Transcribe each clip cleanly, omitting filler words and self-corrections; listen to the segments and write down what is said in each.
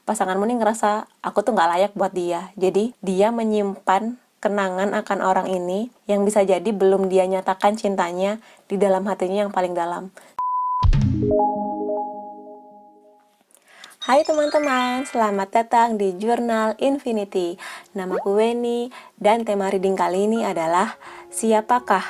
pasanganmu nih ngerasa aku tuh nggak layak buat dia. Jadi dia menyimpan kenangan akan orang ini yang bisa jadi belum dia nyatakan cintanya di dalam hatinya yang paling dalam. Hai teman-teman, selamat datang di Jurnal Infinity. Namaku Weni dan tema reading kali ini adalah siapakah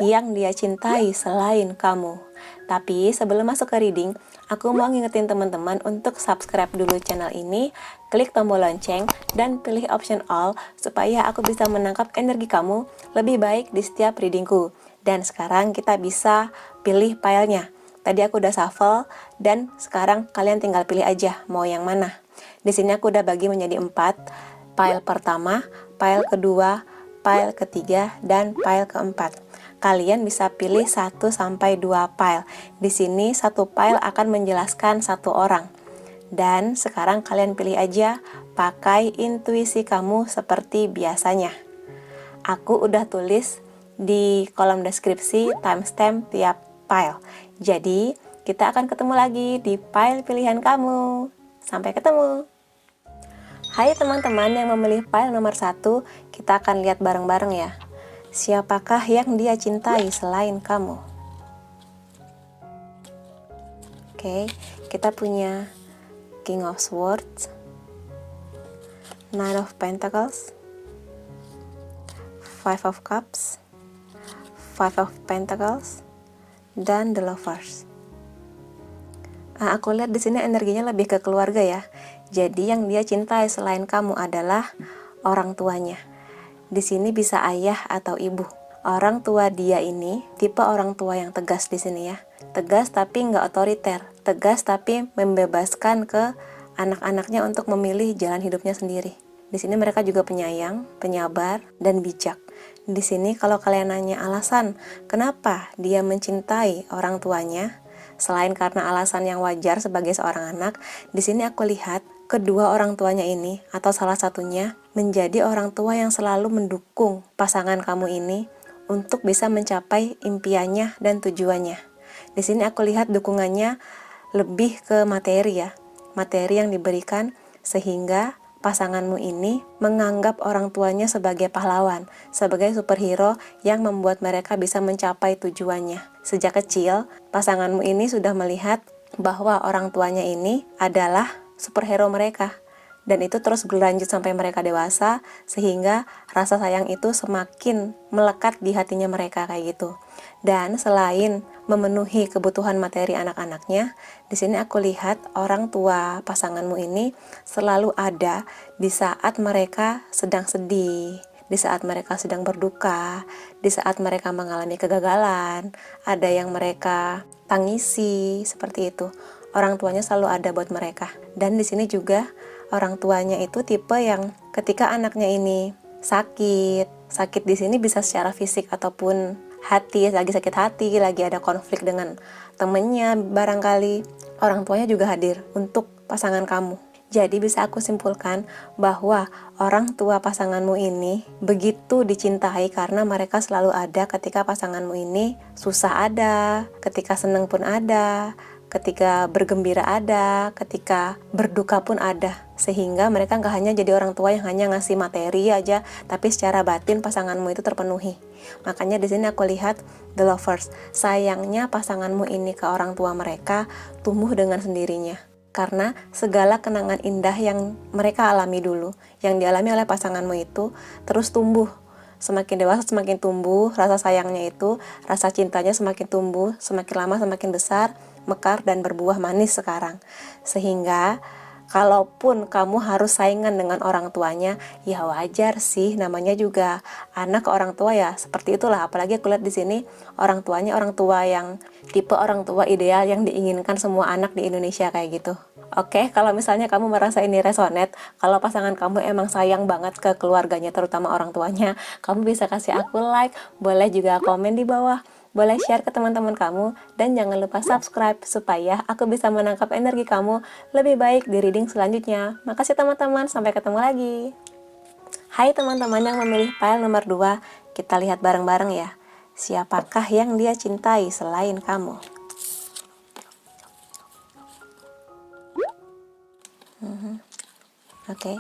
yang dia cintai selain kamu. Tapi sebelum masuk ke reading, aku mau ngingetin teman-teman untuk subscribe dulu channel ini, klik tombol lonceng, dan pilih option all supaya aku bisa menangkap energi kamu lebih baik di setiap readingku. Dan sekarang kita bisa pilih filenya. Tadi aku udah shuffle dan sekarang kalian tinggal pilih aja mau yang mana. Di sini aku udah bagi menjadi 4, file pertama, file kedua, file ketiga, dan file keempat. Kalian bisa pilih 1 sampai 2 file. Di sini satu file akan menjelaskan satu orang. Dan sekarang kalian pilih aja pakai intuisi kamu seperti biasanya. Aku udah tulis di kolom deskripsi timestamp tiap file. Jadi, kita akan ketemu lagi di file pilihan kamu. Sampai ketemu. Hai teman-teman yang memilih file nomor 1, kita akan lihat bareng-bareng ya. Siapakah yang dia cintai selain kamu? Oke, kita punya King of Swords, Nine of Pentacles, Five of Cups, Five of Pentacles, dan The Lovers. Aku lihat di sini energinya lebih ke keluarga ya. Jadi yang dia cintai selain kamu adalah orang tuanya. Di sini bisa ayah atau ibu. Orang tua dia ini tipe orang tua yang tegas di sini ya. Tegas tapi nggak otoriter. Tegas tapi membebaskan ke anak-anaknya untuk memilih jalan hidupnya sendiri. Di sini mereka juga penyayang, penyabar, dan bijak. Di sini kalau kalian nanya alasan kenapa dia mencintai orang tuanya, selain karena alasan yang wajar sebagai seorang anak, di sini aku lihat kedua orang tuanya ini atau salah satunya menjadi orang tua yang selalu mendukung pasangan kamu ini untuk bisa mencapai impiannya dan tujuannya. Di sini aku lihat dukungannya lebih ke materi ya, materi yang diberikan sehingga pasanganmu ini menganggap orang tuanya sebagai pahlawan, sebagai superhero yang membuat mereka bisa mencapai tujuannya. Sejak kecil, pasanganmu ini sudah melihat bahwa orang tuanya ini adalah superhero mereka. Dan itu terus berlanjut sampai mereka dewasa, sehingga rasa sayang itu semakin melekat di hatinya mereka kayak gitu. Dan selain memenuhi kebutuhan materi anak-anaknya, di sini aku lihat orang tua pasanganmu ini selalu ada di saat mereka sedang sedih, di saat mereka sedang berduka, di saat mereka mengalami kegagalan, ada yang mereka tangisi seperti itu. Orang tuanya selalu ada buat mereka. Dan di sini juga orang tuanya itu tipe yang ketika anaknya ini sakit di sini bisa secara fisik ataupun hati, lagi sakit hati, lagi ada konflik dengan temennya barangkali, orang tuanya juga hadir untuk pasangan kamu. Jadi bisa aku simpulkan bahwa orang tua pasanganmu ini begitu dicintai karena mereka selalu ada ketika pasanganmu ini susah ada, ketika seneng pun ada, ketika bergembira ada, ketika berduka pun ada. Sehingga mereka gak hanya jadi orang tua yang hanya ngasih materi aja, tapi secara batin pasanganmu itu terpenuhi. Makanya di sini aku lihat The Lovers. Sayangnya pasanganmu ini ke orang tua mereka tumbuh dengan sendirinya. Karena segala kenangan indah yang mereka alami dulu, yang dialami oleh pasanganmu itu terus tumbuh. Semakin dewasa semakin tumbuh, rasa sayangnya itu, rasa cintanya semakin tumbuh, semakin lama semakin besar, mekar dan berbuah manis sekarang. Sehingga kalaupun kamu harus saingan dengan orang tuanya, ya wajar sih, namanya juga anak ke orang tua ya, seperti itulah. Apalagi aku lihat di sini orang tuanya orang tua yang tipe orang tua ideal yang diinginkan semua anak di Indonesia kayak gitu. Oke, kalau misalnya kamu merasa ini resonate, kalau pasangan kamu emang sayang banget ke keluarganya, terutama orang tuanya, kamu bisa kasih aku like, boleh juga komen di bawah, boleh share ke teman-teman kamu, dan jangan lupa subscribe supaya aku bisa menangkap energi kamu lebih baik di reading selanjutnya. Makasih teman-teman, sampai ketemu lagi. Hai teman-teman yang memilih file nomor 2, kita lihat bareng-bareng ya. Siapakah yang dia cintai selain kamu? Oke,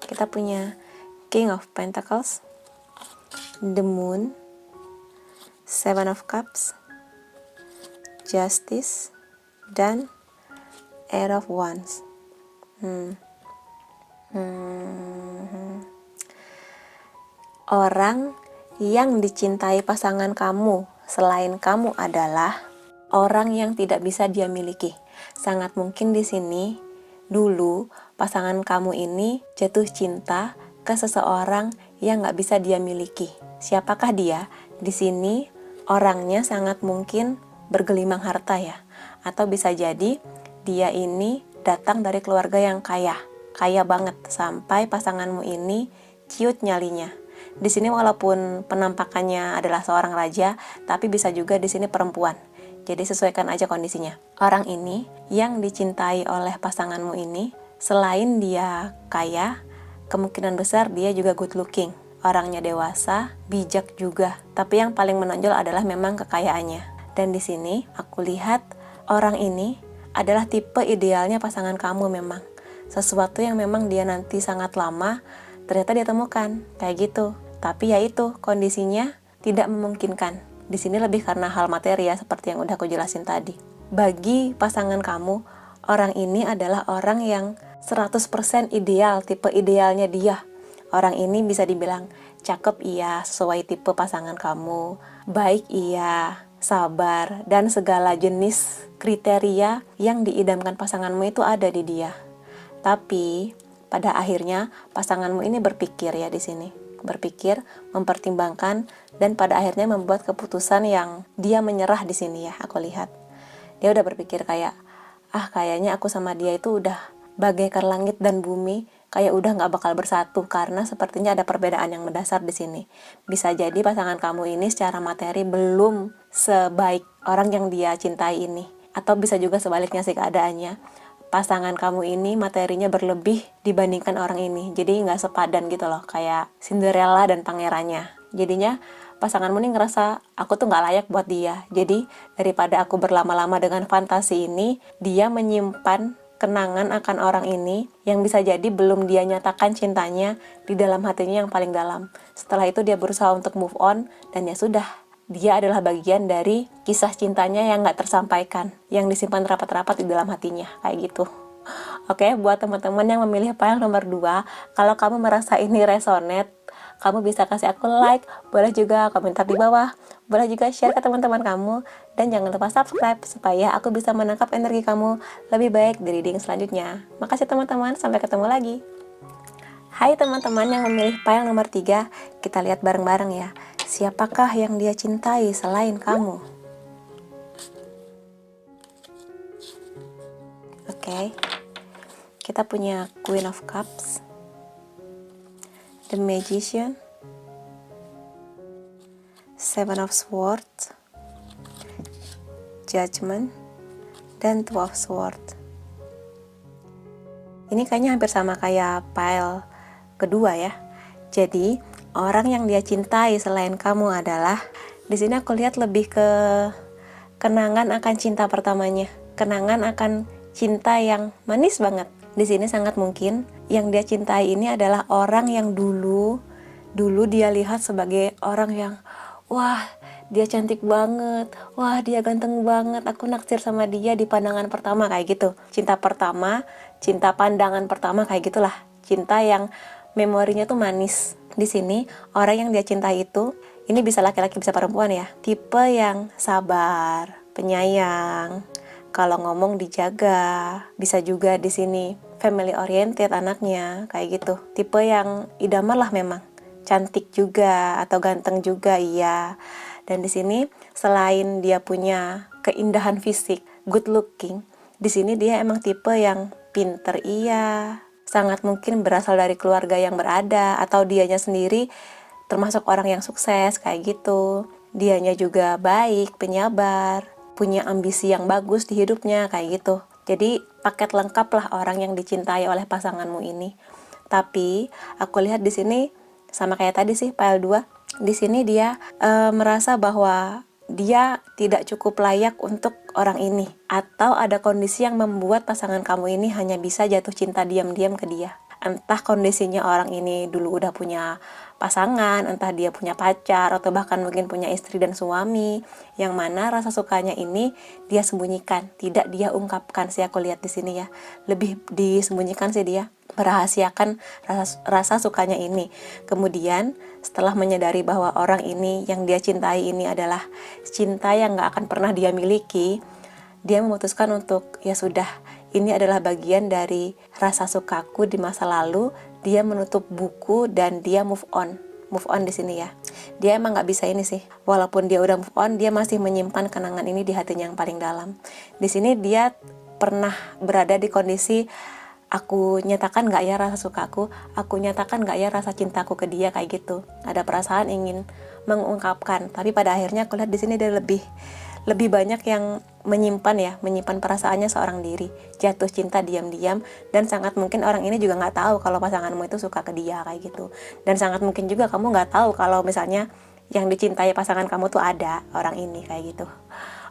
kita punya King of Pentacles, the Moon, Seven of Cups, Justice, dan Eight of Wands. Orang yang dicintai pasangan kamu selain kamu adalah orang yang tidak bisa dia miliki. Sangat mungkin di sini dulu pasangan kamu ini jatuh cinta ke seseorang yang nggak bisa dia miliki. Siapakah dia? Di sini orangnya sangat mungkin bergelimang harta ya, atau bisa jadi dia ini datang dari keluarga yang kaya banget sampai pasanganmu ini ciut nyalinya. Di sini walaupun penampakannya adalah seorang raja, tapi bisa juga di sini perempuan. Jadi sesuaikan aja kondisinya. Orang ini yang dicintai oleh pasanganmu ini, selain dia kaya, kemungkinan besar dia juga good looking. Orangnya dewasa, bijak juga. Tapi yang paling menonjol adalah memang kekayaannya. Dan di sini aku lihat orang ini adalah tipe idealnya pasangan kamu memang. Sesuatu yang memang dia nanti sangat lama ternyata dia temukan kayak gitu. Tapi ya itu kondisinya tidak memungkinkan. Di sini lebih karena hal materi ya, seperti yang udah aku jelasin tadi. Bagi pasangan kamu, orang ini adalah orang yang 100% ideal, tipe idealnya dia. Orang ini bisa dibilang cakep iya, sesuai tipe pasangan kamu, baik iya, sabar, dan segala jenis kriteria yang diidamkan pasanganmu itu ada di dia. Tapi pada akhirnya pasanganmu ini berpikir ya di sini. Berpikir, mempertimbangkan, dan pada akhirnya membuat keputusan yang dia menyerah di sini ya, aku lihat. Dia udah berpikir kayak, kayaknya aku sama dia itu udah bagaikan langit dan bumi, kayak udah nggak bakal bersatu karena sepertinya ada perbedaan yang mendasar di sini. Bisa jadi pasangan kamu ini secara materi belum sebaik orang yang dia cintai ini, atau bisa juga sebaliknya sih keadaannya. Pasangan kamu ini materinya berlebih dibandingkan orang ini, jadi nggak sepadan gitu loh, kayak Cinderella dan pangerannya. Jadinya pasanganmu ini ngerasa aku tuh nggak layak buat dia. Jadi daripada aku berlama-lama dengan fantasi ini, dia menyimpan kenangan akan orang ini yang bisa jadi belum dia nyatakan cintanya di dalam hatinya yang paling dalam. Setelah itu dia berusaha untuk move on, dan ya sudah, dia adalah bagian dari kisah cintanya yang gak tersampaikan, yang disimpan rapat-rapat di dalam hatinya, kayak gitu. Oke, buat teman-teman yang memilih pile nomor 2, kalau kamu merasa ini resonate, kamu bisa kasih aku like, boleh juga komentar di bawah, boleh juga share ke teman-teman kamu, dan jangan lupa subscribe supaya aku bisa menangkap energi kamu lebih baik di reading selanjutnya. Makasih teman-teman, sampai ketemu lagi. Hai teman-teman yang memilih pile nomor 3, kita lihat bareng-bareng ya. Siapakah yang dia cintai selain kamu? Oke. Kita punya Queen of Cups, The Magician, Seven of Swords, Judgment, dan Two of Swords. Ini kayaknya hampir sama kayak pile kedua ya. Jadi orang yang dia cintai selain kamu adalah, di sini aku lihat lebih ke kenangan akan cinta pertamanya, kenangan akan cinta yang manis banget. Di sini sangat mungkin yang dia cintai ini adalah orang yang dulu dia lihat sebagai orang yang, wah dia cantik banget, wah dia ganteng banget, aku naksir sama dia di pandangan pertama, kayak gitu. Cinta pertama, cinta pandangan pertama, kayak gitulah. Cinta yang memorinya tuh manis. Di sini orang yang dia cintai itu, ini bisa laki-laki bisa perempuan ya, tipe yang sabar, penyayang, kalau ngomong dijaga. Bisa juga di sini family oriented anaknya, kayak gitu. Tipe yang idaman lah memang. Cantik juga atau ganteng juga iya. Dan di sini selain dia punya keindahan fisik, good looking, di sini dia emang tipe yang pinter iya. Sangat mungkin berasal dari keluarga yang berada, atau dianya sendiri termasuk orang yang sukses, kayak gitu. Dianya juga baik, penyabar, punya ambisi yang bagus di hidupnya, kayak gitu. Jadi paket lengkap lah orang yang dicintai oleh pasanganmu ini. Tapi aku lihat di sini sama kayak tadi sih pile 2. Di sini dia merasa bahwa dia tidak cukup layak untuk orang ini, atau ada kondisi yang membuat pasangan kamu ini hanya bisa jatuh cinta diam-diam ke dia. Entah kondisinya orang ini dulu udah punya pasangan, entah dia punya pacar, atau bahkan mungkin punya istri dan suami, yang mana rasa sukanya ini dia sembunyikan, tidak dia ungkapkan sih aku lihat di sini ya. Lebih disembunyikan sih dia, merahasiakan rasa sukanya ini. Kemudian setelah menyadari bahwa orang ini yang dia cintai ini adalah cinta yang gak akan pernah dia miliki, dia memutuskan untuk ya sudah, ini adalah bagian dari rasa sukaku di masa lalu. Dia menutup buku dan dia move on di sini ya. Dia emang nggak bisa ini sih, walaupun dia udah move on, dia masih menyimpan kenangan ini di hatinya yang paling dalam. Di sini dia pernah berada di kondisi, aku nyatakan nggak ya rasa sukaku, aku nyatakan nggak ya rasa cintaku ke dia, kayak gitu. Ada perasaan ingin mengungkapkan, tapi pada akhirnya aku lihat di sini dia lebih banyak yang menyimpan perasaannya seorang diri, jatuh cinta diam-diam, dan sangat mungkin orang ini juga nggak tahu kalau pasanganmu itu suka ke dia, kayak gitu. Dan sangat mungkin juga kamu nggak tahu kalau misalnya yang dicintai pasangan kamu tuh ada orang ini, kayak gitu.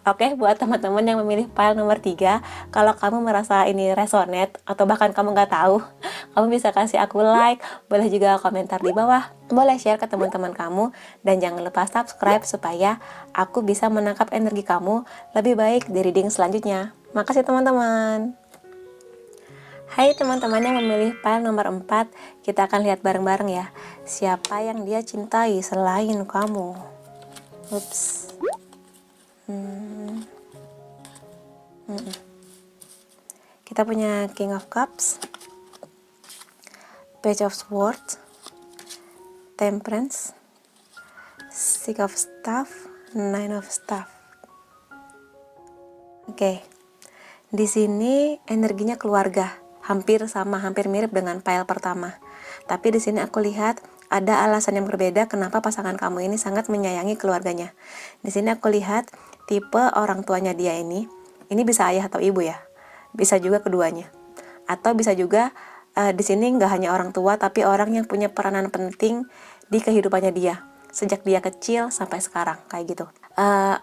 Oke, buat teman-teman yang memilih file nomor 3, kalau kamu merasa ini resonate atau bahkan kamu nggak tahu, kamu bisa kasih aku like, boleh juga komentar di bawah, boleh share ke teman-teman kamu, dan jangan lupa subscribe supaya aku bisa menangkap energi kamu lebih baik di reading selanjutnya. Makasih teman-teman. Hai teman-teman yang memilih file nomor 4, kita akan lihat bareng-bareng ya, siapa yang dia cintai selain kamu. Ups. Kita punya King of Cups, Page of Swords, Temperance, Six of Staff, Nine of Staff. Oke. Di sini energinya keluarga, hampir mirip dengan pile pertama. Tapi di sini aku lihat ada alasan yang berbeda kenapa pasangan kamu ini sangat menyayangi keluarganya. Di sini aku lihat tipe orang tuanya dia ini bisa ayah atau ibu ya, bisa juga keduanya, atau bisa juga di sini nggak hanya orang tua tapi orang yang punya peranan penting di kehidupannya dia sejak dia kecil sampai sekarang, kayak gitu.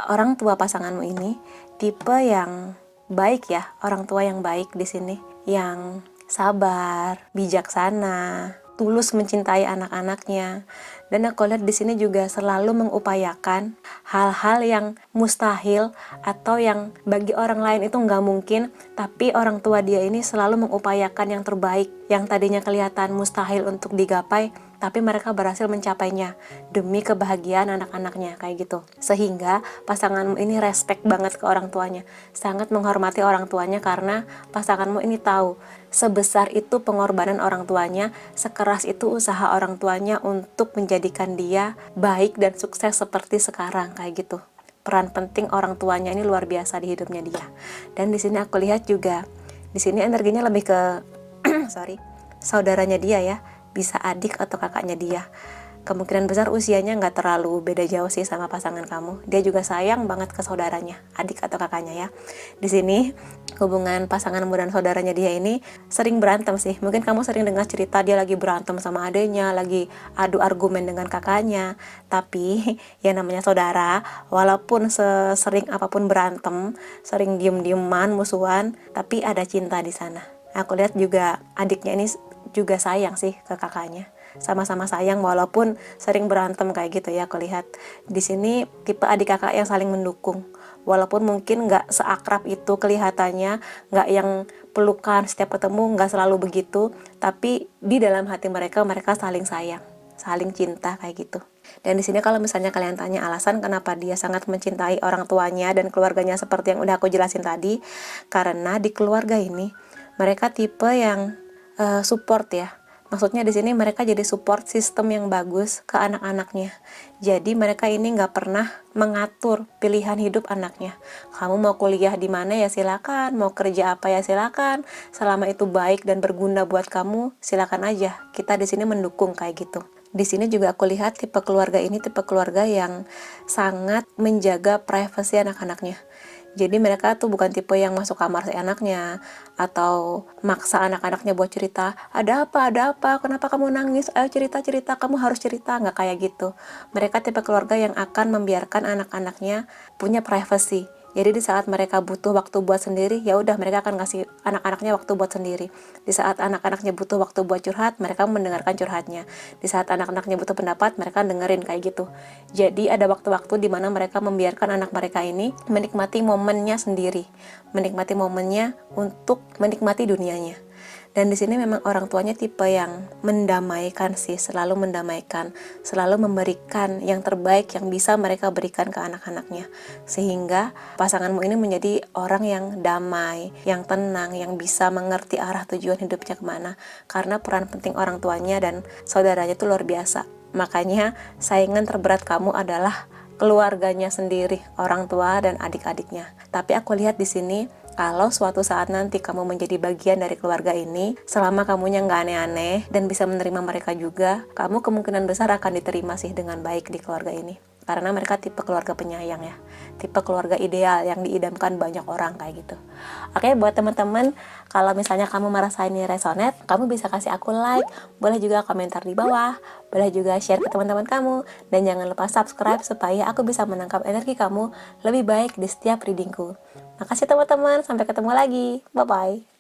Orang tua pasanganmu ini tipe yang baik ya, orang tua yang baik di sini, yang sabar, bijaksana, tulus mencintai anak-anaknya. Dan aku lihat di sini juga selalu mengupayakan hal-hal yang mustahil atau yang bagi orang lain itu nggak mungkin, tapi orang tua dia ini selalu mengupayakan yang terbaik, yang tadinya kelihatan mustahil untuk digapai, tapi mereka berhasil mencapainya demi kebahagiaan anak-anaknya, kayak gitu. Sehingga pasanganmu ini respect banget ke orang tuanya, sangat menghormati orang tuanya, karena pasanganmu ini tahu sebesar itu pengorbanan orang tuanya, sekeras itu usaha orang tuanya untuk menjadikan dia baik dan sukses seperti sekarang, kayak gitu. Peran penting orang tuanya ini luar biasa di hidupnya dia. Dan di sini aku lihat juga di sini energinya lebih ke saudaranya dia ya, bisa adik atau kakaknya dia. Kemungkinan besar usianya nggak terlalu beda jauh sih sama pasangan kamu. Dia juga sayang banget ke saudaranya, adik atau kakaknya ya. Di sini hubungan pasanganmu dan saudaranya dia ini sering berantem sih. Mungkin kamu sering dengar cerita dia lagi berantem sama adiknya, lagi adu argumen dengan kakaknya. Tapi ya namanya saudara, walaupun sering apapun berantem, sering diem-dieman, musuhan, tapi ada cinta di sana. Aku lihat juga adiknya ini juga sayang sih ke kakaknya, sama-sama sayang walaupun sering berantem, kayak gitu ya. Aku lihat di sini tipe adik kakak yang saling mendukung, walaupun mungkin nggak seakrab itu kelihatannya, nggak yang pelukan setiap ketemu, nggak selalu begitu, tapi di dalam hati mereka saling sayang, saling cinta, kayak gitu. Dan di sini kalau misalnya kalian tanya alasan kenapa dia sangat mencintai orang tuanya dan keluarganya seperti yang udah aku jelasin tadi, karena di keluarga ini mereka tipe yang support ya. Maksudnya di sini mereka jadi support system yang bagus ke anak-anaknya. Jadi mereka ini nggak pernah mengatur pilihan hidup anaknya. Kamu mau kuliah di mana ya silakan, mau kerja apa ya silakan. Selama itu baik dan berguna buat kamu, silakan aja. Kita di sini mendukung, kayak gitu. Di sini juga aku lihat tipe keluarga ini tipe keluarga yang sangat menjaga privasi anak-anaknya. Jadi mereka tuh bukan tipe yang masuk kamar seenaknya atau maksa anak-anaknya buat cerita, ada apa, kenapa kamu nangis, ayo cerita, kamu harus cerita, nggak kayak gitu. Mereka tipe keluarga yang akan membiarkan anak-anaknya punya privacy. Jadi di saat mereka butuh waktu buat sendiri, ya udah mereka akan ngasih anak-anaknya waktu buat sendiri. Di saat anak-anaknya butuh waktu buat curhat, mereka mendengarkan curhatnya. Di saat anak-anaknya butuh pendapat, mereka dengerin kayak gitu. Jadi ada waktu-waktu di mana mereka membiarkan anak mereka ini menikmati momennya sendiri, menikmati momennya untuk menikmati dunianya. Dan di sini memang orang tuanya tipe yang mendamaikan sih, selalu mendamaikan, selalu memberikan yang terbaik yang bisa mereka berikan ke anak-anaknya. Sehingga pasanganmu ini menjadi orang yang damai, yang tenang, yang bisa mengerti arah tujuan hidupnya kemana. Karena peran penting orang tuanya dan saudaranya itu luar biasa. Makanya saingan terberat kamu adalah keluarganya sendiri, orang tua dan adik-adiknya. Tapi aku lihat di sini, kalau suatu saat nanti kamu menjadi bagian dari keluarga ini, selama kamunya nggak aneh-aneh dan bisa menerima mereka juga, kamu kemungkinan besar akan diterima sih dengan baik di keluarga ini. Karena mereka tipe keluarga penyayang ya, tipe keluarga ideal yang diidamkan banyak orang kayak gitu. Oke, buat teman-teman, kalau misalnya kamu merasa ini resonate, kamu bisa kasih aku like, boleh juga komentar di bawah, boleh juga share ke teman-teman kamu, dan jangan lupa subscribe supaya aku bisa menangkap energi kamu lebih baik di setiap readingku. Makasih teman-teman, sampai ketemu lagi, bye-bye.